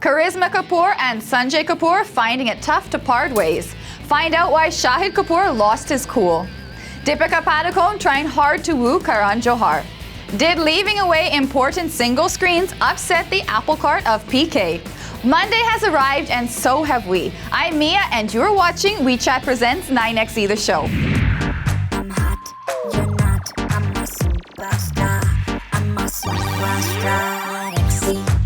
Karisma Kapoor and Sanjay Kapoor finding it tough to part ways. Find out why Shahid Kapoor lost his cool. Deepika Padukone trying hard to woo Karan Johar. Did leaving away important single screens upset the apple cart of PK? Monday has arrived and so have we. I'm Mia and you're watching WeChat Presents 9XE The Show. I'm hot, you're not, I'm a superstar. I'm a superstar. 9XE.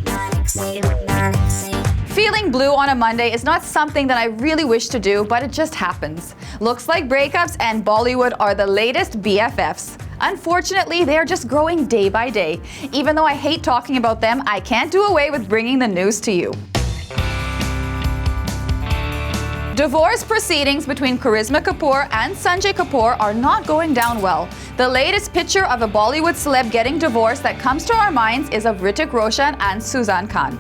Feeling blue on a Monday is not something that I really wish to do, but it just happens. Looks like breakups and Bollywood are the latest BFFs. Unfortunately, they are just growing day by day. Even though I hate talking about them, I can't do away with bringing the news to you. Divorce proceedings between Karisma Kapoor and Sanjay Kapoor are not going down well. The latest picture of a Bollywood celeb getting divorced that comes to our minds is of Hrithik Roshan and Suzanne Khan.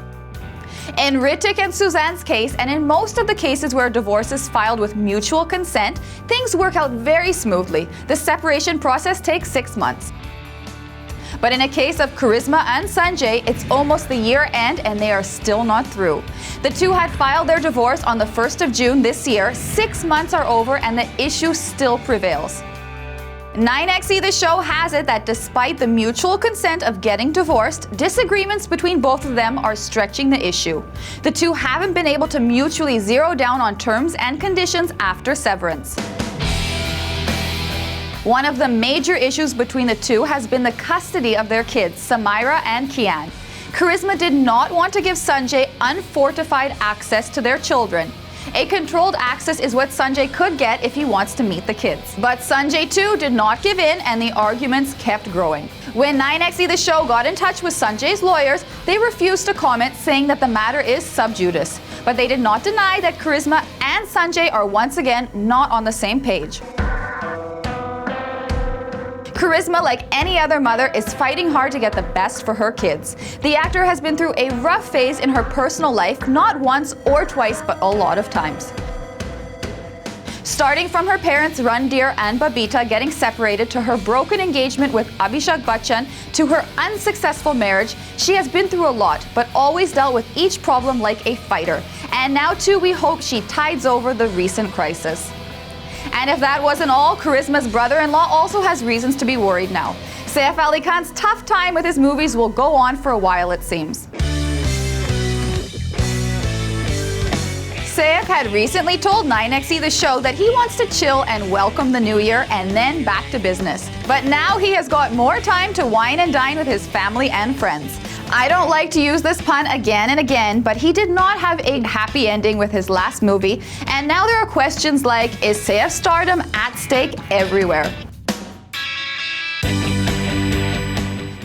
In Hrithik and Suzanne's case, and in most of the cases where a divorce is filed with mutual consent, things work out very smoothly. The separation process takes 6 months. But in a case of Karisma and Sanjay, it's almost the year end and they are still not through. The two had filed their divorce on the 1st of June this year. 6 months are over and the issue still prevails. 9XE The Show has it that despite the mutual consent of getting divorced, disagreements between both of them are stretching the issue. The two haven't been able to mutually zero down on terms and conditions after severance. One of the major issues between the two has been the custody of their kids, Samira and Kian. Karisma did not want to give Sanjay unfortified access to their children. A controlled access is what Sanjay could get if he wants to meet the kids. But Sanjay too did not give in and the arguments kept growing. When 9XE The Show got in touch with Sanjay's lawyers, they refused to comment, saying that the matter is sub judice. But they did not deny that Karisma and Sanjay are once again not on the same page. Karisma, like any other mother, is fighting hard to get the best for her kids. The actor has been through a rough phase in her personal life, not once or twice, but a lot of times. Starting from her parents Randir and Babita getting separated, to her broken engagement with Abhishek Bachchan, to her unsuccessful marriage, she has been through a lot, but always dealt with each problem like a fighter. And now too, we hope she tides over the recent crisis. And if that wasn't all, Karisma's brother-in-law also has reasons to be worried now. Saif Ali Khan's tough time with his movies will go on for a while, it seems. Saif had recently told 9XE The Show that he wants to chill and welcome the new year and then back to business. But now he has got more time to wine and dine with his family and friends. I don't like to use this pun again and again, but he did not have a happy ending with his last movie, and now there are questions like, is Saif's stardom at stake everywhere?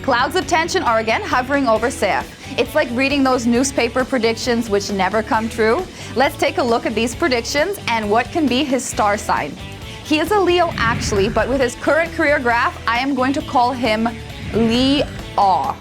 Clouds of tension are again hovering over Saif. It's like reading those newspaper predictions which never come true. Let's take a look at these predictions and what can be his star sign. He is a Leo actually, but with his current career graph, I am going to call him Lee-Aw.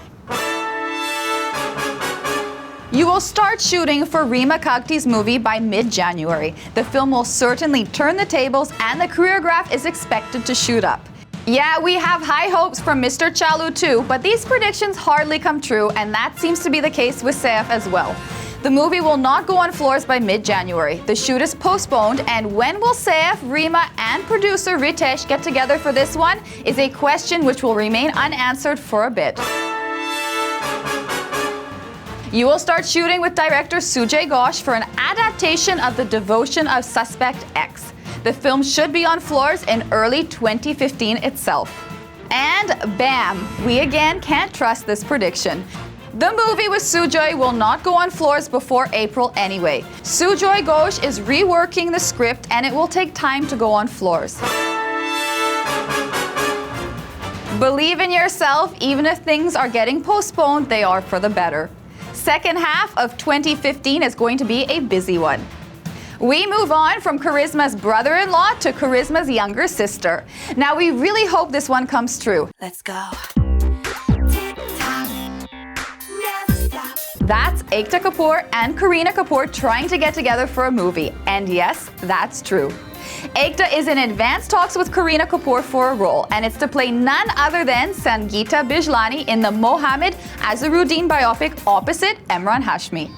You will start shooting for Reema Kagti's movie by mid-January. The film will certainly turn the tables and the career graph is expected to shoot up. Yeah, we have high hopes from Mr. Chalu too, but these predictions hardly come true, and that seems to be the case with Saif as well. The movie will not go on floors by mid-January. The shoot is postponed, and when will Saif, Reema, and producer Ritesh get together for this one is a question which will remain unanswered for a bit. You will start shooting with director Sujay Ghosh for an adaptation of The Devotion of Suspect X. The film should be on floors in early 2015 itself. And bam, we again can't trust this prediction. The movie with Sujay will not go on floors before April anyway. Sujay Ghosh is reworking the script and it will take time to go on floors. Believe in yourself, even if things are getting postponed, they are for the better. Second half of 2015 is going to be a busy one. We move on from Karisma's brother-in-law to Karisma's younger sister. Now we really hope this one comes true. Let's go. That's Ekta Kapoor and Kareena Kapoor trying to get together for a movie. And yes, that's true. Ekta is in advanced talks with Kareena Kapoor for a role, and it's to play none other than Sangeeta Bijlani in the Mohammed Azharuddin biopic opposite Emraan Hashmi.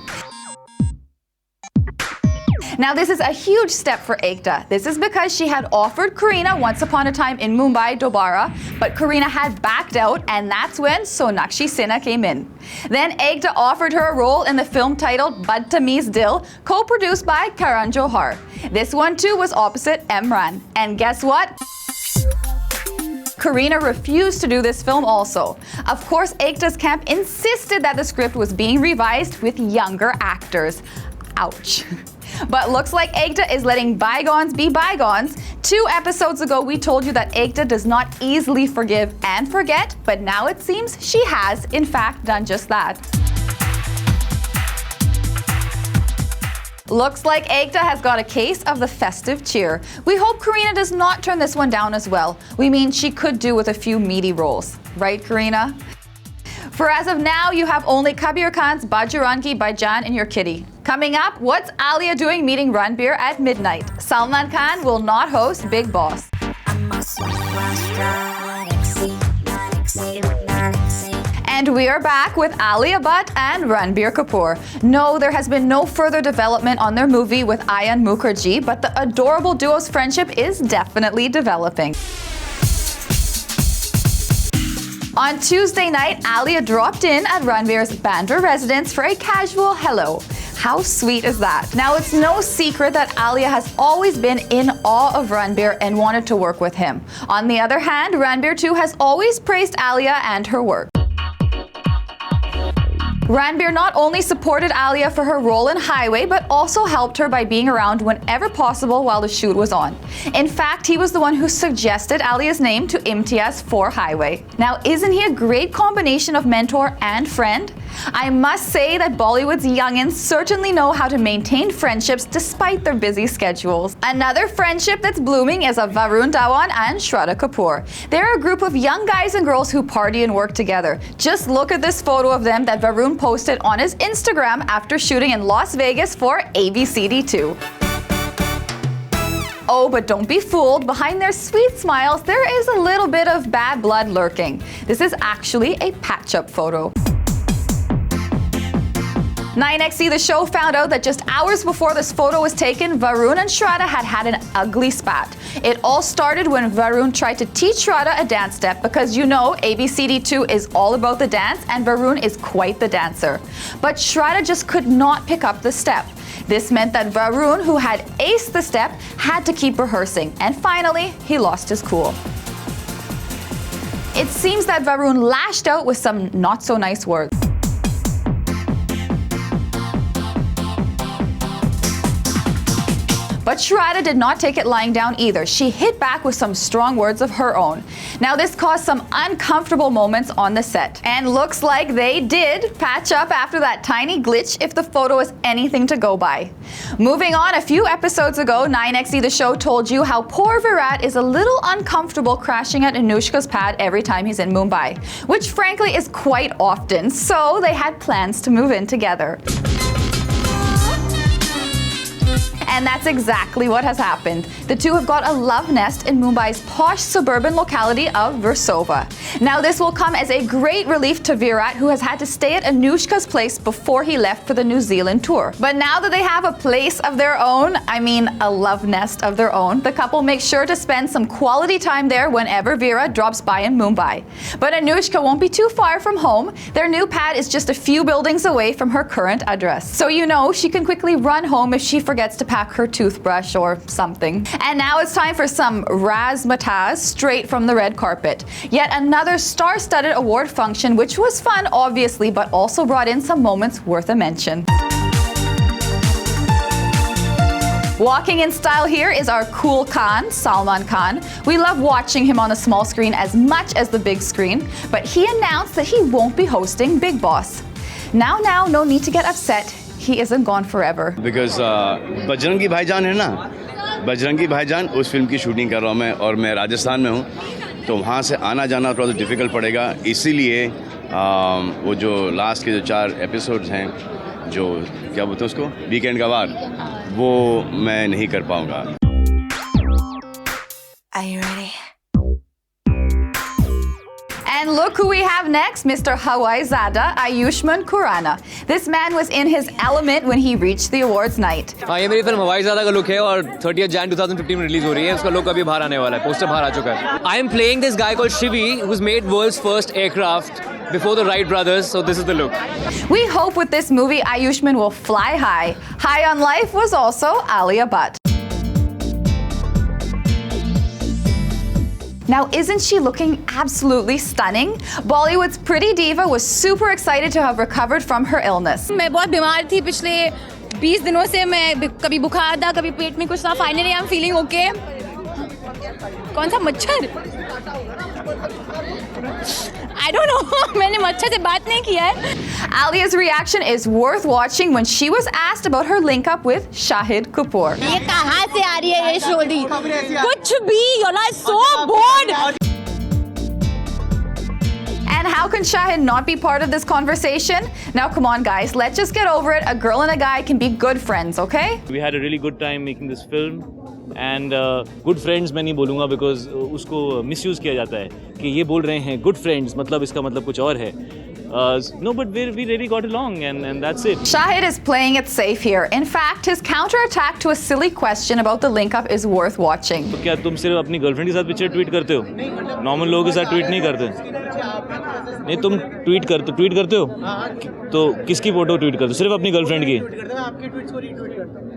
Now, this is a huge step for Ekta. This is because she had offered Kareena once upon a time in Mumbai, Dobara, but Kareena had backed out, and that's when Sonakshi Sinha came in. Then Ekta offered her a role in the film titled Badtameez Dil, co-produced by Karan Johar. This one too was opposite Emran. And guess what? Kareena refused to do this film also. Of course, Ekta's camp insisted that the script was being revised with younger actors. Ouch. But looks like Ekta is letting bygones be bygones. 2 episodes ago, we told you that Ekta does not easily forgive and forget, but now it seems she has, in fact, done just that. Looks like Ekta has got a case of the festive cheer. We hope Kareena does not turn this one down as well. We mean she could do with a few meaty roles. Right, Kareena? For as of now, you have only Kabir Khan's Bajrangi Bhaijaan in your kitty. Coming up, what's Alia doing meeting Ranbir at midnight? Salman Khan will not host Big Boss. And we are back with Alia Bhatt and Ranbir Kapoor. No, there has been no further development on their movie with Ayan Mukherjee, but the adorable duo's friendship is definitely developing. On Tuesday night, Alia dropped in at Ranbir's Bandra residence for a casual hello. How sweet is that? Now, it's no secret that Alia has always been in awe of Ranbir and wanted to work with him. On the other hand, Ranbir too has always praised Alia and her work. Ranbir not only supported Alia for her role in Highway, but also helped her by being around whenever possible while the shoot was on. In fact, he was the one who suggested Alia's name to Imtiaz for Highway. Now, isn't he a great combination of mentor and friend? I must say that Bollywood's youngins certainly know how to maintain friendships despite their busy schedules. Another friendship that's blooming is of Varun Dhawan and Shraddha Kapoor. They're a group of young guys and girls who party and work together. Just look at this photo of them that Varun posted on his Instagram after shooting in Las Vegas for ABCD2. Oh, but don't be fooled. Behind their sweet smiles, there is a little bit of bad blood lurking. This is actually a patch-up photo. 9XE The Show found out that just hours before this photo was taken, Varun and Shraddha had an ugly spat. It all started when Varun tried to teach Shraddha a dance step because you know ABCD2 is all about the dance and Varun is quite the dancer. But Shraddha just could not pick up the step. This meant that Varun, who had aced the step, had to keep rehearsing, and finally, he lost his cool. It seems that Varun lashed out with some not so nice words. But Shraddha did not take it lying down either. She hit back with some strong words of her own. Now, this caused some uncomfortable moments on the set. And looks like they did patch up after that tiny glitch, if the photo is anything to go by. Moving on, a few episodes ago, 9XE The Show told you how poor Virat is a little uncomfortable crashing at Anushka's pad every time he's in Mumbai, which frankly is quite often, so they had plans to move in together. And that's exactly what has happened. The two have got a love nest in Mumbai's posh suburban locality of Versova. Now, this will come as a great relief to Virat, who has had to stay at Anushka's place before he left for the New Zealand tour. But now that they have a place of their own, I mean a love nest of their own, the couple makes sure to spend some quality time there whenever Virat drops by in Mumbai. But Anushka won't be too far from home. Their new pad is just a few buildings away from her current address. So you know she can quickly run home if she forgets to pack her toothbrush or something. And now it's time for some razzmatazz straight from the red carpet. Yet another star-studded award function, which was fun obviously, but also brought in some moments worth a mention. Walking in style here is our cool Khan, Salman Khan. We love watching him on the small screen as much as the big screen, but he announced that he won't be hosting Big Boss. Now, no need to get upset. He isn't gone forever. Because Bajrangi भाईजान है ना, बजरंगी भाईजान उस film की shooting कर रहा हूँ मैं, और मैं राजस्थान में हूँ, तो वहाँ से आना जाना थोड़ा सा डिफ़िकल्ट पड़ेगा. इसीलिए वो जो लास्ट के जो 4 एपिसोड्स हैं, जो क्या बोलते हैं उसको, वीकेंड का वार, वो मैं नहीं कर पाऊँगा. Are you ready? And look who we have next, Mr. Hawaii Zada, Ayushmann Khurrana. This man was in his element when he reached the awards night. हाँ ये मेरी फिल्म हवाई ज़्यादा का लुक है और 30 जैन 2015 में रिलीज हो रही है. उसका लुक अभी बाहर आने वाला है. पोस्टर बाहर आ चुका है. I am playing this guy called Shivi who's made world's first aircraft before the Wright brothers. So this is the look. We hope with this movie Ayushmann will fly high. High on life was also Alia Bhatt. Now, isn't she looking absolutely stunning? Bollywood's pretty diva was super excited to have recovered from her illness. मैं बहुत बीमार थी पिछले 20 दिनों से. मैं कभी बुखार था, कभी पेट में कुछ था. Finally I am feeling okay. कौन सा मच्छर? I don't know. मैंने मच्छर से बात नहीं किया है. Alia's reaction is worth watching when she was asked about her link up with Shahid Kapoor. ये कहाँ से आ रही है ये शोरी? कुछ भी. You're so bored. And how can Shahid not be part of this conversation? Now, come on, guys, let's just get over it. A girl and a guy can be good friends, okay? We had a really good time making this film. And good friends मैं नहीं बोलूँगा because उसको misuse किया जाता है कि ये बोल रहे हैं good friends मतलब इसका मतलब कुछ और है. No, but we really got along and that's it. Shahid is playing it safe here. In fact, his counter-attack to a silly question about the link-up is worth watching. तो क्या तुम सिर्फ अपनी गर्लफ्रेंड के साथ पिक्चर ट्वीट करते हो? Normal लोगों के साथ ट्वीट नहीं करते? नहीं, तुम ट्वीट करते हो? तो किसकी फोटो ट्वीट करते हो? सिर्फ अपनी गर्लफ्रेंड की?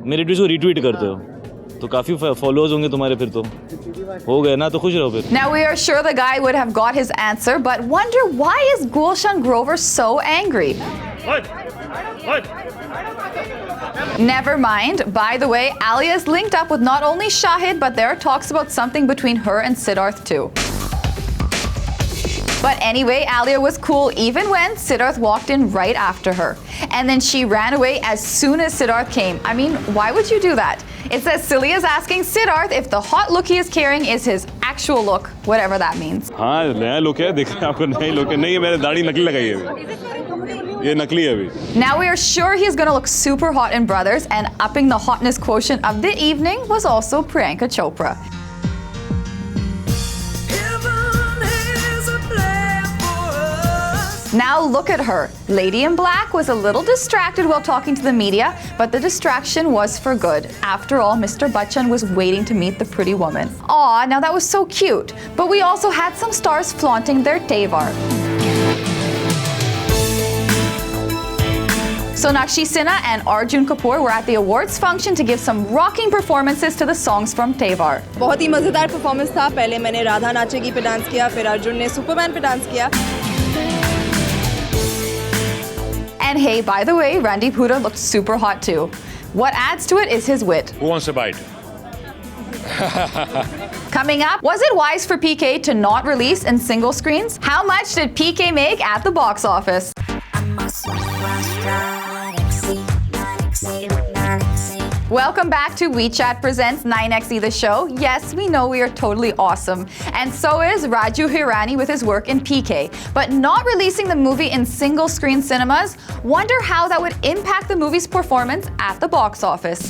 मेरे ट्वीट को रीट्वीट करते हो? तो काफी फॉलोअर्स होंगे तुम्हारे फिर तो. हो गए ना, तो खुश रहो फिर. Now we are sure the guy would have got his answer, but wonder why is Gulshan Grover so angry? What? Never mind. By the way, Alia is linked up with not only Shahid, but there are talks about something between her and Siddharth too. But anyway, Alia was cool even when Siddharth walked in right after her. And then she ran away as soon as Siddharth came. I mean, why would you do that? It's as silly as asking Siddharth if the hot look he is carrying is his actual look, whatever that means. हाँ नया look है. देख रहे हैं आपको नई look है. नहीं, मैंने दाढ़ी नकली लगाई है. ये नकली है अभी. Now we are sure he's gonna look super hot in Brothers, and upping the hotness quotient of the evening was also Priyanka Chopra. Now look at her. Lady in Black was a little distracted while talking to the media, but the distraction was for good. After all, Mr. Bachchan was waiting to meet the pretty woman. Aw, now that was so cute. But we also had some stars flaunting their Tevar. Sonakshi Sinha and Arjun Kapoor were at the awards function to give some rocking performances to the songs from Tevar. बहुत ही मज़ेदार performance था. पहले मैंने राधा नाचेगी पे dance किया, फिर अर्जुन ने Superman पे डांस किया. And hey, by the way, Randeep Hooda looked super hot too. What adds to it is his wit. Who wants a bite? Coming up, was it wise for PK to not release in single screens? How much did PK make at the box office? I'm a superstar. Galaxy. Welcome back to WeChat Presents 9XE The Show. Yes, we know we are totally awesome. And so is Raju Hirani with his work in PK. But not releasing the movie in single screen cinemas, wonder how that would impact the movie's performance at the box office.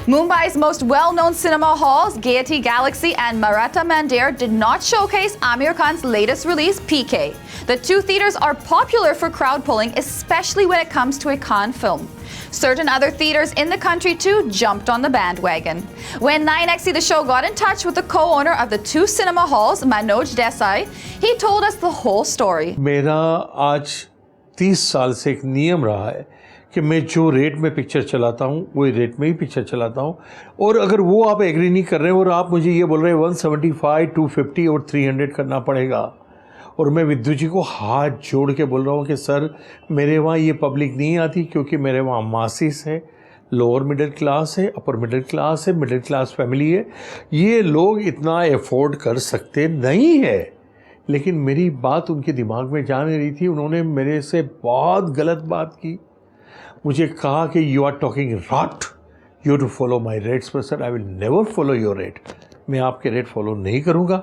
Mumbai's most well-known cinema halls, Gaiety Galaxy and Maratha Mandir, did not showcase Aamir Khan's latest release, PK. The two theaters are popular for crowd pulling, especially when it comes to a Khan film. Certain other theaters in the country too jumped on the bandwagon. When 9XE The Show got in touch with the co-owner of the two cinema halls, Manoj Desai, he told us the whole story. मेरा आज 30 साल से एक नियम रहा है कि मैं जो रेट में पिक्चर चलाता हूँ वही रेट में ही पिक्चर चलाता हूँ. और अगर वो आप एग्री नहीं कर रहे हैं और आप मुझे ये बोल रहे हैं 175, 250 और 300 करना पड़ेगा, और मैं विद्युत जी को हाथ जोड़ के बोल रहा हूँ कि सर मेरे वहाँ ये पब्लिक नहीं आती, क्योंकि मेरे वहाँ मासिस है, लोअर मिडिल क्लास है, अपर मिडिल क्लास है, मिडिल क्लास फैमिली है, ये लोग इतना एफोर्ड कर सकते नहीं है. लेकिन मेरी बात उनके दिमाग में जा नहीं रही थी. उन्होंने मेरे से बहुत गलत बात की. मुझे कहा कि you are talking rot, you to follow my rates. पर sir I will never follow your rate. मैं आपके रेट फॉलो नहीं करूँगा.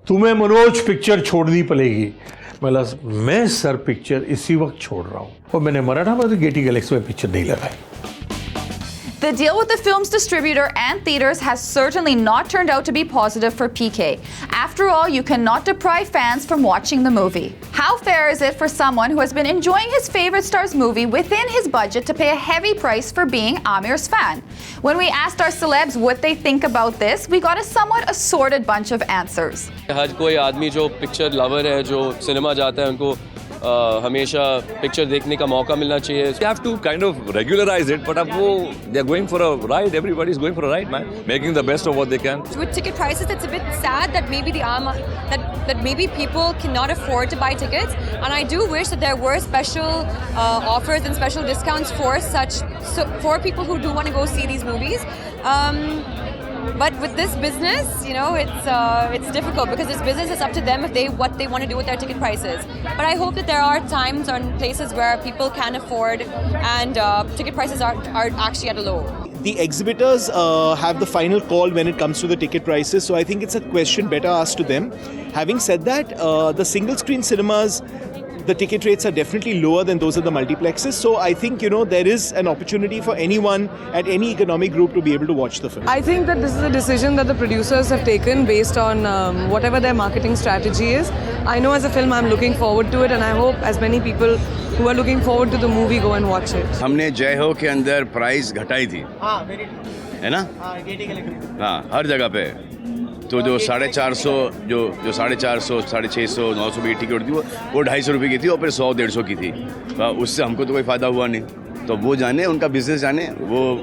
तुम्हें मनोज पिक्चर छोड़नी पड़ेगी. मैं सर पिक्चर इसी वक्त छोड़ रहा हूँ. और मैंने मराठा में तो गेटी गैलेक्सी में पिक्चर नहीं लगाई. The deal with the film's distributor and theaters has certainly not turned out to be positive for PK. After all, you cannot deprive fans from watching the movie. How fair is it for someone who has been enjoying his favorite star's movie within his budget to pay a heavy price for being Aamir's fan? When we asked our celebs what they think about this, we got a somewhat assorted bunch of answers. हर कोई आदमी जो picture lover है, जो cinema जाता है, उनको हमेशा picture देखने का मौका मिलना चाहिए. You have to kind of regularize it, but अब वो they're going for a ride. Everybody's going for a ride, man. Making the best of what they can. With ticket prices, it's a bit sad that maybe that maybe people cannot afford to buy tickets, and I do wish that there were special offers and special discounts for people who do want to go see these movies. But with this business, you know, it's difficult because this business is up to them what they want to do with their ticket prices. But I hope that there are times or places where people can afford and ticket prices are actually at a low. The exhibitors have the final call when it comes to the ticket prices, so I think it's a question better asked to them. Having said that, the single screen cinemas, the ticket rates are definitely lower than those of the multiplexes. So I think, you know, there is an opportunity for anyone at any economic group to be able to watch the film. I think that this is a decision that the producers have taken based on whatever their marketing strategy is. I know as a film I'm looking forward to it, and I hope as many people who are looking forward to the movie go and watch it. हमने जय हो के अंदर price घटाई थी, है ना? हाँ, हर जगह पे. तो जो 450 जो 450 650 900 की टिकट थी वो 250 रुपये की थी और फिर 100-150 की थी. उससे हमको तो कोई फ़ायदा हुआ नहीं. तो वो जाने, उनका बिजनेस जाने,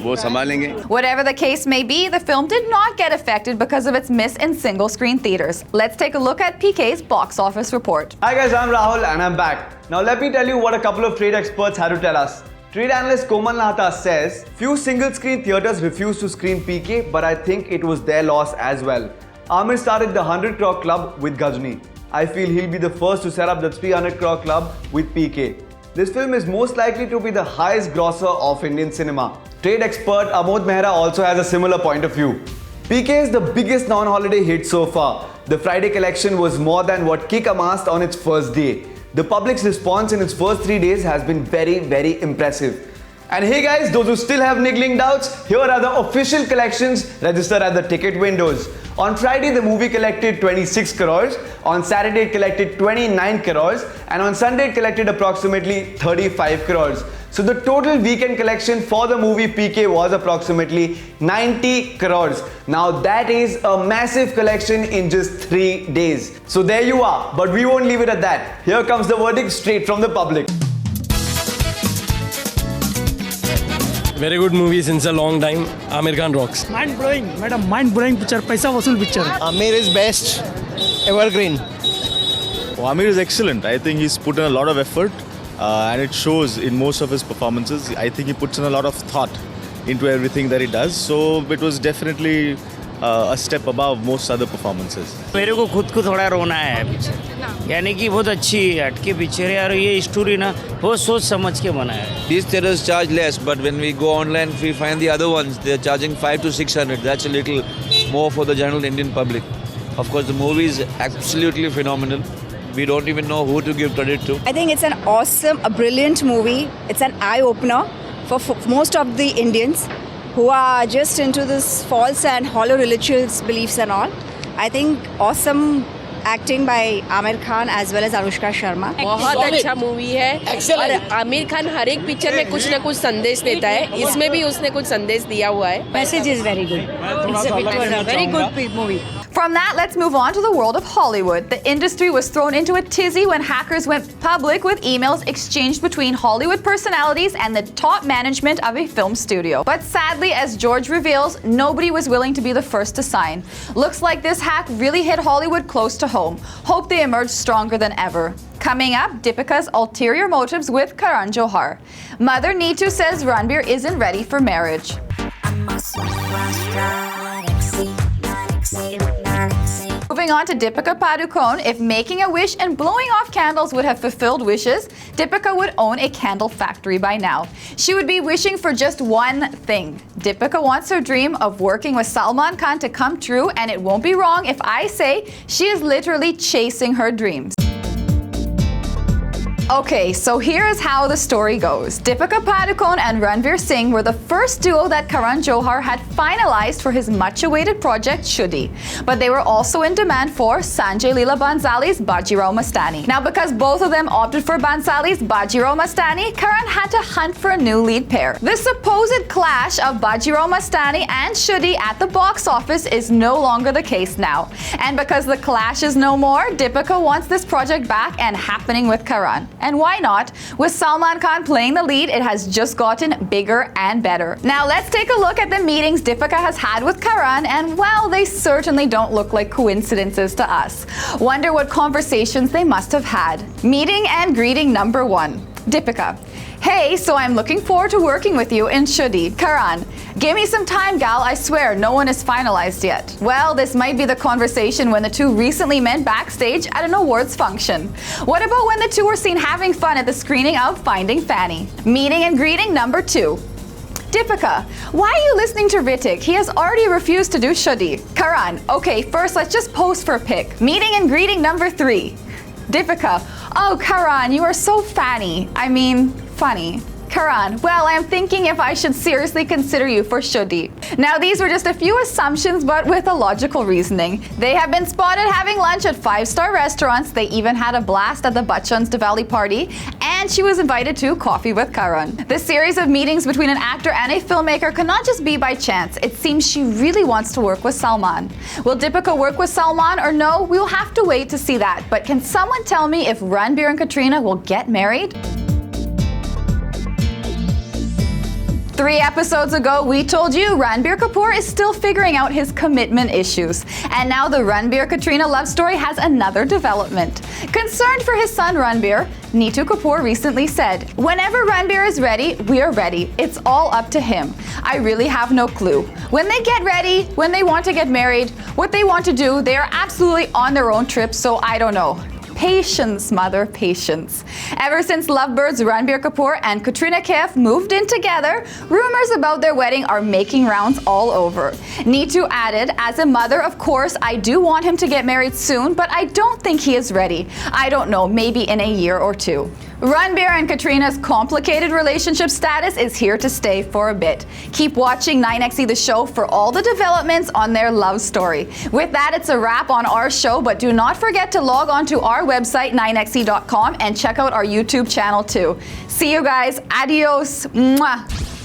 वो संभालेंगे. Whatever the case may be, the film did not get affected because of its miss in single screen theaters. Let's take a look at PK's box office report. Hi guys, I'm Rahul and I'm back. Now let me tell you what a couple of trade experts had to tell us. Trade analyst Komal Nahata says, few single screen theaters refused to screen PK, but I think it was their loss as well. Aamir started the 100 crore club with Ghajini. I feel he'll be the first to set up the 300 crore club with PK. This film is most likely to be the highest grosser of Indian cinema. Trade expert Amod Mehra also has a similar point of view. PK is the biggest non-holiday hit so far. The Friday collection was more than what Kick amassed on its first day. The public's response in its first 3 days has been very, very impressive. And hey guys, those who still have niggling doubts, here are the official collections registered at the ticket windows. On Friday, the movie collected 26 crores, on Saturday it collected 29 crores, and on Sunday it collected approximately 35 crores. So the total weekend collection for the movie PK was approximately 90 crores. Now that is a massive collection in just 3 days. So there you are, but we won't leave it at that. Here comes the verdict straight from the public. Very good movie since a long time. Aamir Khan rocks. Mind blowing, madam. Mind blowing picture. Paisa vasool picture. Aamir is best. Evergreen. Aamir is excellent. I think he's put in a lot of effort, and it shows in most of his performances. I think he puts in a lot of thought into everything that he does. So it was definitely a step above most other performances. मेरे को खुद को थोड़ा रोना है picture. यानी कि बहुत अच्छी हटके पिक्चर है और ये स्टोरी ना बहुत सोच समझ के बनाया है. These theaters charge less, but when we go online, we find the other ones. They're charging 500 to 600. That's a little more for the general Indian public. Of course, the movie is absolutely phenomenal. We don't even know who to give credit to. I think it's an awesome, a brilliant movie. It's an eye-opener for most of the Indians who are just into this false and hollow religious beliefs and all. I think awesome acting by Aamir Khan as well as Anushka Sharma. बहुत अच्छा movie है और आमिर खान हर एक picture में कुछ ना कुछ संदेश देता है. इसमें भी उसने कुछ संदेश दिया हुआ है. Message is very good. It's a very good movie. From that, let's move on to the world of Hollywood. The industry was thrown into a tizzy when hackers went public with emails exchanged between Hollywood personalities and the top management of a film studio. But sadly, as George reveals, nobody was willing to be the first to sign. Looks like this hack really hit Hollywood close to home. Hope they emerge stronger than ever. Coming up, Deepika's ulterior motives with Karan Johar. Mother Neetu says Ranbir isn't ready for marriage. Moving on to Deepika Padukone, if making a wish and blowing off candles would have fulfilled wishes, Deepika would own a candle factory by now. She would be wishing for just one thing. Deepika wants her dream of working with Salman Khan to come true, and it won't be wrong if I say she is literally chasing her dreams. Okay, so here is how the story goes. Deepika Padukone and Ranveer Singh were the first duo that Karan Johar had finalized for his much-awaited project Shuddhi. But they were also in demand for Sanjay Leela Bhansali's Bajirao Mastani. Now, because both of them opted for Bhansali's Bajirao Mastani, Karan had to hunt for a new lead pair. The supposed clash of Bajirao Mastani and Shuddhi at the box office is no longer the case now. And because the clash is no more, Deepika wants this project back and happening with Karan. And why not? With Salman Khan playing the lead, it has just gotten bigger and better. Now let's take a look at the meetings Deepika has had with Karan, and well, they certainly don't look like coincidences to us. Wonder what conversations they must have had. Meeting and greeting number 1. Deepika: hey, so I'm looking forward to working with you in Shuddhi. Karan: give me some time, gal, I swear, no one is finalized yet. Well, this might be the conversation when the two recently met backstage at an awards function. What about when the two were seen having fun at the screening of Finding Fanny? Meeting and greeting number 2. Deepika: why are you listening to Ritik? He has already refused to do Shuddhi. Karan: okay, first let's just pose for a pic. Meeting and greeting number 3. Deepika: oh, Karan, you are so funny. Funny. Karan: well, I'm thinking if I should seriously consider you for Shuddhi. Now, these were just a few assumptions, but with a logical reasoning. They have been spotted having lunch at 5-star restaurants. They even had a blast at the Bachchan's Diwali party, and she was invited to coffee with Karan. This series of meetings between an actor and a filmmaker cannot just be by chance. It seems she really wants to work with Salman. Will Deepika work with Salman or no? We'll have to wait to see that. But can someone tell me if Ranbir and Katrina will get married? 3 episodes ago, we told you Ranbir Kapoor is still figuring out his commitment issues. And now the Ranbir-Katrina love story has another development. Concerned for his son Ranbir, Neetu Kapoor recently said, whenever Ranbir is ready, we are ready. It's all up to him. I really have no clue. When they get ready, when they want to get married, what they want to do, they are absolutely on their own trip, so I don't know. Patience, mother, patience. Ever since lovebirds Ranbir Kapoor and Katrina Kaif moved in together, rumors about their wedding are making rounds all over. Neetu added, as a mother, of course, I do want him to get married soon, but I don't think he is ready. I don't know, maybe in a year or 2. Ranbir and Katrina's complicated relationship status is here to stay for a bit. Keep watching 9XE The Show for all the developments on their love story. With that, it's a wrap on our show, but do not forget to log on to our website 9xe.com and check out our YouTube channel too. See you guys. Adios. Mwah.